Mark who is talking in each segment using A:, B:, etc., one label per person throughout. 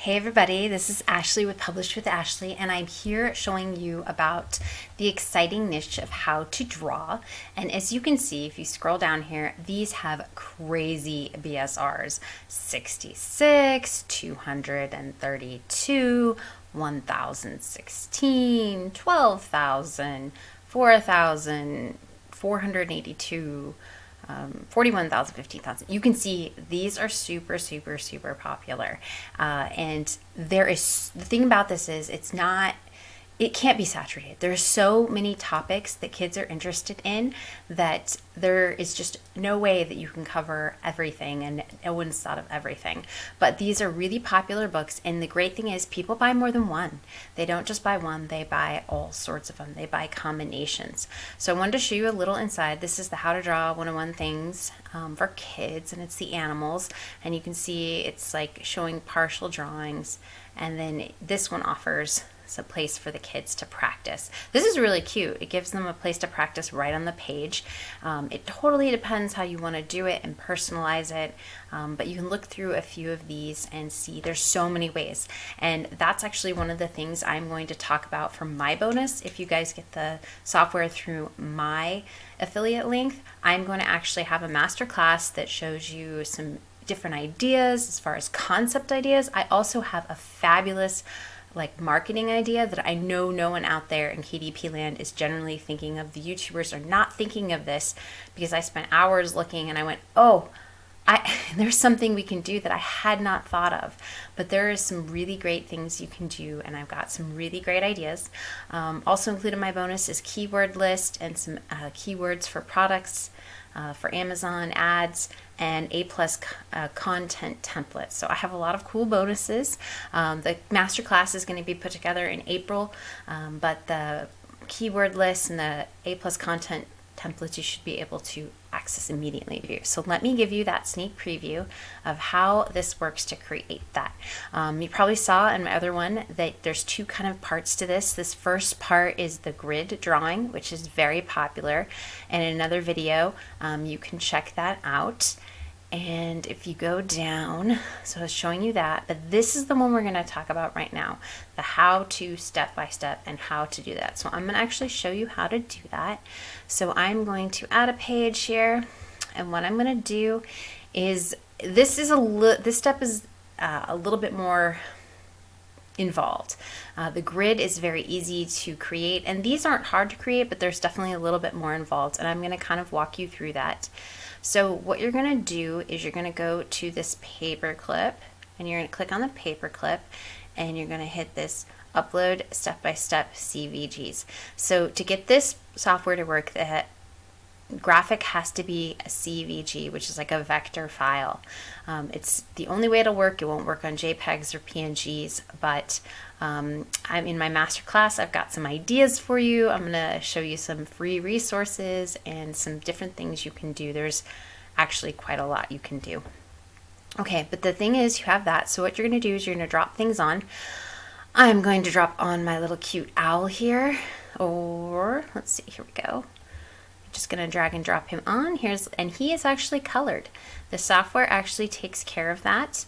A: Hey everybody, this is Ashley with Publish with Ashley, and I'm here showing you about the exciting niche of how to draw. And as you can see, if you scroll down here, these have crazy BSRs: 66, 232, 1016, 12,000, 4,000, 482. 41,000, 15,000. You can see these are super, super, super popular. And there is, the thing about this is it can't be saturated. There are so many topics that kids are interested in that there is just no way that you can cover everything, and no one's thought of everything. But these are really popular books, and the great thing is people buy more than one. They don't just buy one, they buy all sorts of them. They buy combinations. So I wanted to show you a little inside. This is the How to Draw 101 Things for kids, and it's the animals. And you can see it's like showing partial drawings, and then this one offers a place for the kids to practice. This is really cute. It gives them a place to practice right on the page. It totally depends how you want to do it and personalize it, but you can look through a few of these and see there's so many ways. And that's actually one of the things I'm going to talk about for my bonus. If you guys get the software through my affiliate link, I'm going to actually have a masterclass that shows you some different ideas as far as concept ideas. I also have a fabulous marketing idea that I know no one out there in KDP land is generally thinking of. The YouTubers are not thinking of this, because I spent hours looking and I went, there's something we can do that I had not thought of. But there is some really great things you can do, and I've got some really great ideas. Also included in my bonus is keyword list and some keywords for products, for Amazon ads, and A+ content templates. So I have a lot of cool bonuses. The masterclass is going to be put together in April, but the keyword list and the A+ content templates you should be able to access immediately. So let me give you that sneak preview of how this works to create that. You probably saw in my other one that there's two kind of parts to this. This first part is the grid drawing, which is very popular, and in another video you can check that out. And if you go down, so I was showing you that, but this is the one we're going to talk about right now, the how to step by step and how to do that. So I'm going to actually show you how to do that. So I'm going to add a page here, and what I'm going to do is this step is a little bit more involved. The grid is very easy to create, and these aren't hard to create, but there's definitely a little bit more involved, and I'm going to kind of walk you through that. So what you're going to do is you're going to go to this paper clip, and you're going to click on the paper clip, and you're going to hit this upload step-by-step CVGs. So to get this software to work, the graphic has to be a CVG, which is like a vector file. It's the only way it'll work. It won't work on JPEGs or PNGs, but I'm in my masterclass. I've got some ideas for you. I'm going to show you some free resources and some different things you can do. There's actually quite a lot you can do. Okay, but the thing is, you have that. So what you're going to do is you're going to drop things on. I'm going to drop on my little cute owl here, or let's see, here we go. Just going to drag and drop him on. And he is actually colored. The software actually takes care of that.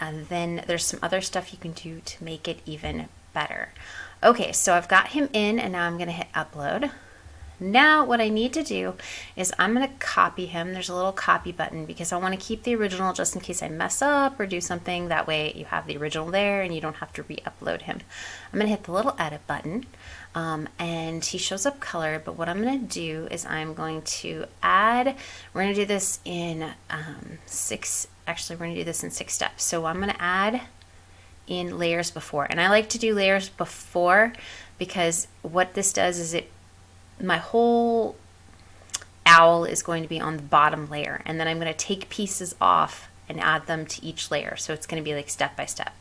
A: And then there's some other stuff you can do to make it even better. Okay, so I've got him in, and now I'm going to hit upload. Now what I need to do is I'm going to copy him. There's a little copy button because I want to keep the original just in case I mess up or do something. That way you have the original there and you don't have to re-upload him. I'm going to hit the little edit button, and he shows up colored. But what I'm going to do is I'm going to add, we're going to do this in we're going to do this in 6 steps. So I'm going to add in layers before, and I like to do layers before because what this does is my whole owl is going to be on the bottom layer, and then I'm going to take pieces off and add them to each layer. So it's going to be like step by step.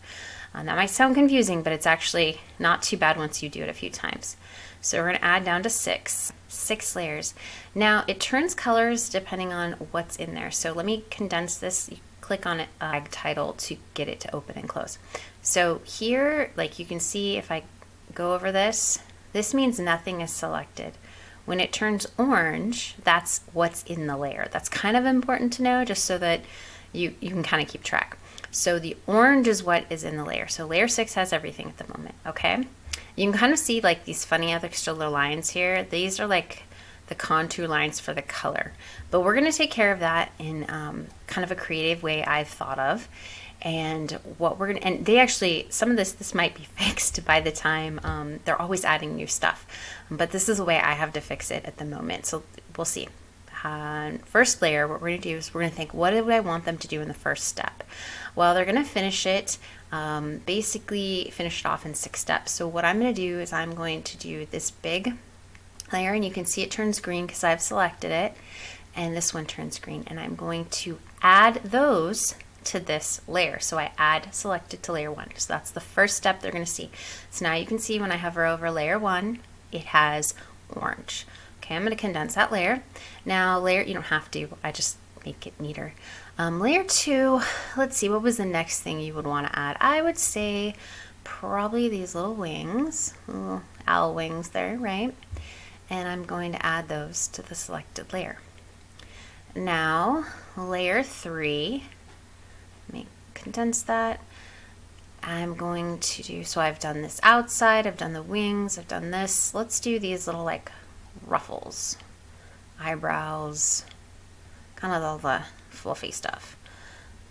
A: That might sound confusing, but it's actually not too bad once you do it a few times. So we're going to add down to 6 layers. Now it turns colors depending on what's in there. So let me condense this. You click on it, title to get it to open and close. So here, like you can see, if I go over this means nothing is selected. When it turns orange, that's what's in the layer. That's kind of important to know, just so that you can kind of keep track. So the orange is what is in the layer. So layer 6 has everything at the moment, okay? You can kind of see like these funny extra little lines here. These are like the contour lines for the color. But we're going to take care of that in kind of a creative way I've thought of. And what we're going to, and they actually, some of this might be fixed by the time, they're always adding new stuff. But this is the way I have to fix it at the moment. So we'll see. First layer, what we're going to do is we're going to think, what do I want them to do in the first step? Well, they're going to finish it, basically finish it off in 6 steps. So what I'm going to do is I'm going to do this big layer, and you can see it turns green because I've selected it, and this one turns green, and I'm going to add those to this layer. So I add selected to layer 1. So that's the first step they're going to see. So now you can see when I hover over layer 1, it has orange. Okay, I'm going to condense that layer. Now layer, you don't have to, I just make it neater. Layer 2, let's see, what was the next thing you would want to add? I would say probably these little wings, little owl wings there, right? And I'm going to add those to the selected layer. Now, layer 3, let me condense that. I'm going to do, so I've done this outside, I've done the wings, I've done this. Let's do these little like ruffles, eyebrows, kind of all the fluffy stuff.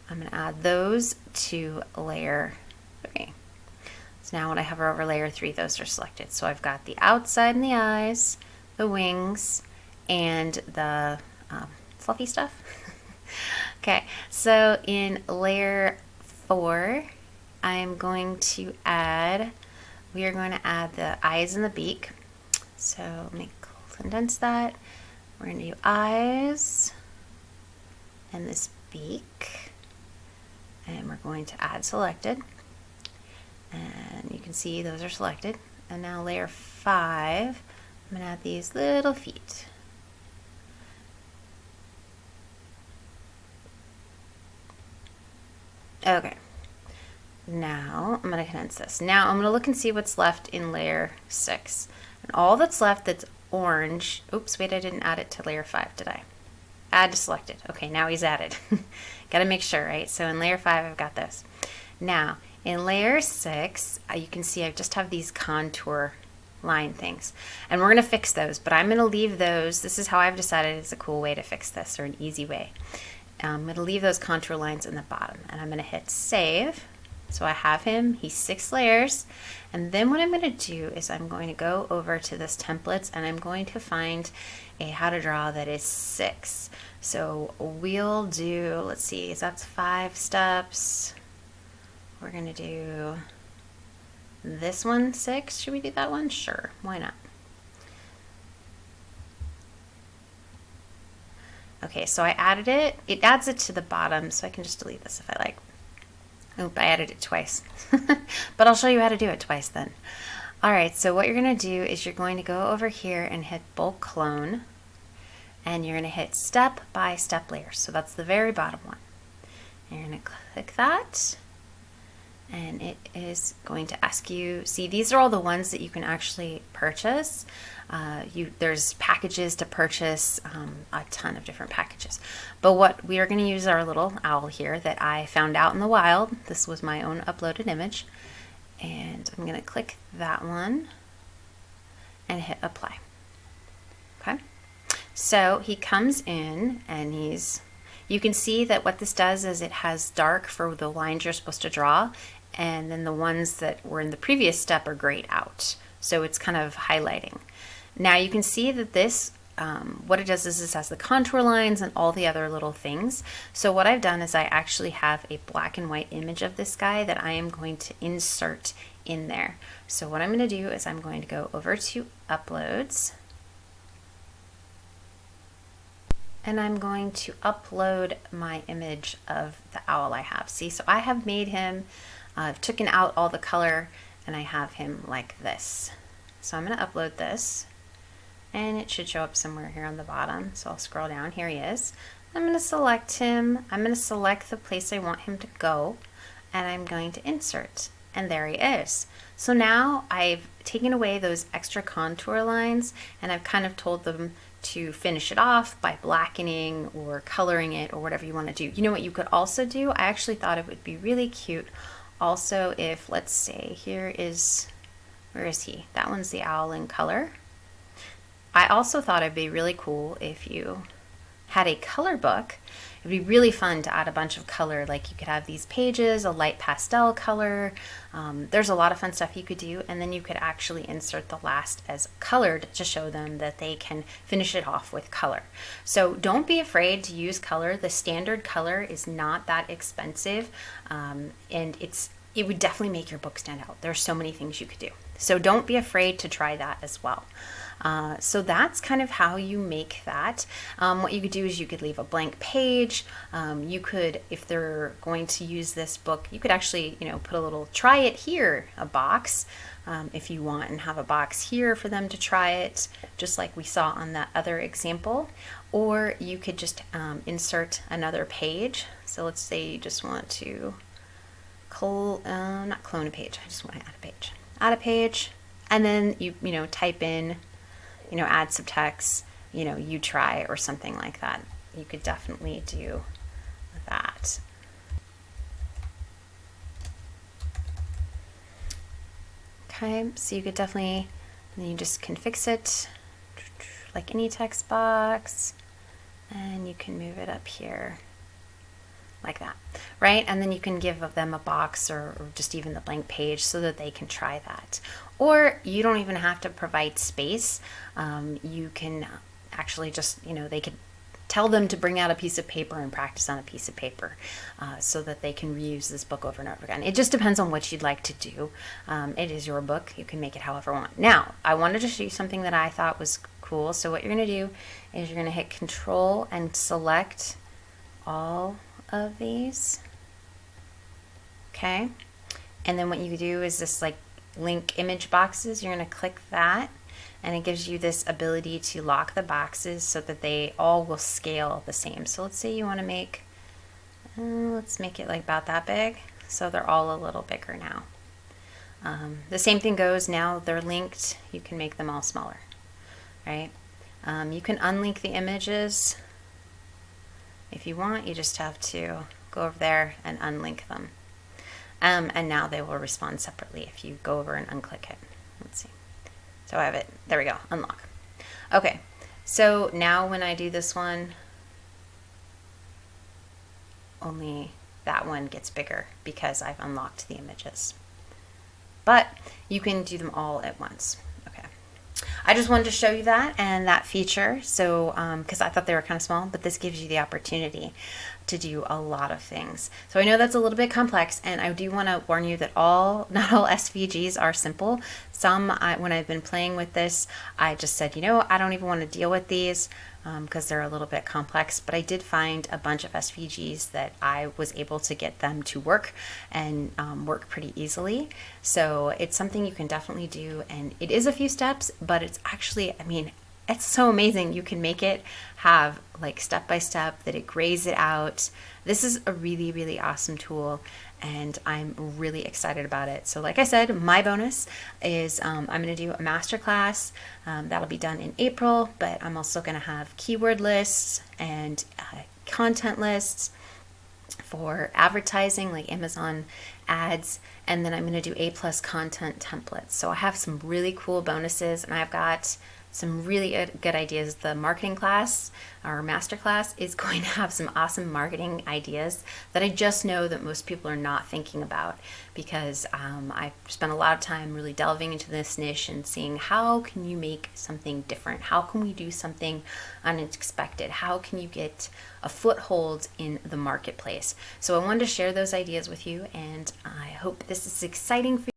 A: I'm going to add those to layer 3. So now when I hover over layer 3, those are selected. So I've got the outside and the eyes, the wings, and the fluffy stuff. Okay, so in layer 4, I'm going to add, we are going to add the eyes and the beak. So let me condense that. We're going to do eyes and this beak, and we're going to add selected, and you can see those are selected. And now layer 5, I'm going to add these little feet. Okay, now I'm going to condense this. Now I'm going to look and see what's left in layer 6. And all that's left that's orange, oops, wait, I didn't add it to layer 5, did I? Add to selected. Okay, now he's added. Got to make sure, right? So in layer 5, I've got this. Now, in layer 6, you can see I just have these contour line things. And we're going to fix those, but I'm going to leave those. This is how I've decided it's a cool way to fix this, or an easy way. I'm going to leave those contour lines in the bottom, and I'm going to hit save. So I have him, he's 6 layers. And then what I'm going to do is I'm going to go over to this templates, and I'm going to find a how to draw that is 6. So we'll do, let's see, that's 5 steps. We're going to do this one 6. Should we do that one? Sure, why not? Okay, so I added it. It adds it to the bottom, so I can just delete this if I like. Oop, I added it twice. But I'll show you how to do it twice then. All right, so what you're going to do is you're going to go over here and hit bulk clone, and you're going to hit step by step layers. So that's the very bottom one. And you're going to click that, and it is going to ask you, see, these are all the ones that you can actually purchase. There's packages to purchase, a ton of different packages. But what we are going to use our little owl here that I found out in the wild. This was my own uploaded image. And I'm going to click that one and hit apply. Okay. So he comes in, and you can see that what this does is it has dark for the lines you're supposed to draw, and then the ones that were in the previous step are grayed out. So it's kind of highlighting. Now you can see that this, what it does is this has the contour lines and all the other little things. So what I've done is I actually have a black and white image of this guy that I am going to insert in there. So what I'm going to do is I'm going to go over to uploads, and I'm going to upload my image of the owl I have. See, so I have made him, I've taken out all the color, and I have him like this. So I'm going to upload this, and it should show up somewhere here on the bottom. So I'll scroll down. Here he is. I'm going to select him. I'm going to select the place I want him to go, and I'm going to insert, and there he is. So now I've taken away those extra contour lines, and I've kind of told them to finish it off by blackening or coloring it or whatever you want to do. You know what you could also do? I actually thought it would be really cute also if, let's say, here is, where is he? That one's the owl in color. I also thought it'd be really cool if you had a color book. It'd be really fun to add a bunch of color, like you could have these pages, a light pastel color. There's a lot of fun stuff you could do, and then you could actually insert the last as colored to show them that they can finish it off with color. So don't be afraid to use color. The standard color is not that expensive, and it would definitely make your book stand out. There's so many things you could do. So don't be afraid to try that as well. So that's kind of how you make that. What you could do is you could leave a blank page. You could, if they're going to use this book, you could actually, put a little try it here, a box, if you want, and have a box here for them to try it, just like we saw on that other example. Or you could just insert another page. So let's say you just want to not clone a page. I just want to add a page. Add a page, and then you type in, add some text, you try or something like that. You could definitely do that. Okay, so you could definitely, and then you just can fix it like any text box, and you can move it up here like that, right? And then you can give them a box or just even the blank page so that they can try that. Or you don't even have to provide space. You can actually just, they could tell them to bring out a piece of paper and practice on a piece of paper so that they can reuse this book over and over again. It just depends on what you'd like to do. It is your book. You can make it however you want. Now, I wanted to show you something that I thought was cool. So what you're going to do is you're going to hit Control and select all of these. Okay. And then what you do is this like link image boxes. You're going to click that, and it gives you this ability to lock the boxes so that they all will scale the same. So let's say you want to make, let's make it like about that big. So they're all a little bigger now. The same thing goes now they're linked. You can make them all smaller, right? You can unlink the images. If you want, you just have to go over there and unlink them. And now they will respond separately if you go over and unclick it. Let's see. So I have it. There we go. Unlock. Okay. So now when I do this one, only that one gets bigger because I've unlocked the images. But you can do them all at once. I just wanted to show you that and that feature, so because I thought they were kind of small, but this gives you the opportunity to do a lot of things. So I know that's a little bit complex, and I do want to warn you that not all SVGs are simple. Some, when I've been playing with this, I just said, I don't even want to deal with these because they're a little bit complex, but I did find a bunch of SVGs that I was able to get them to work and work pretty easily. So it's something you can definitely do, and it is a few steps, but it's actually, it's so amazing. You can make it have like step by step that it grays it out. This is a really, really awesome tool, and I'm really excited about it. So like I said, my bonus is I'm going to do a masterclass. That'll be done in April, but I'm also going to have keyword lists and content lists for advertising like Amazon ads, and then I'm going to do A+ content templates. So I have some really cool bonuses, and I've got some really good ideas. The marketing class, our masterclass, is going to have some awesome marketing ideas that I just know that most people are not thinking about, because I spent a lot of time really delving into this niche and seeing how can you make something different? How can we do something unexpected? How can you get a foothold in the marketplace? So I wanted to share those ideas with you, and I hope this is exciting for you.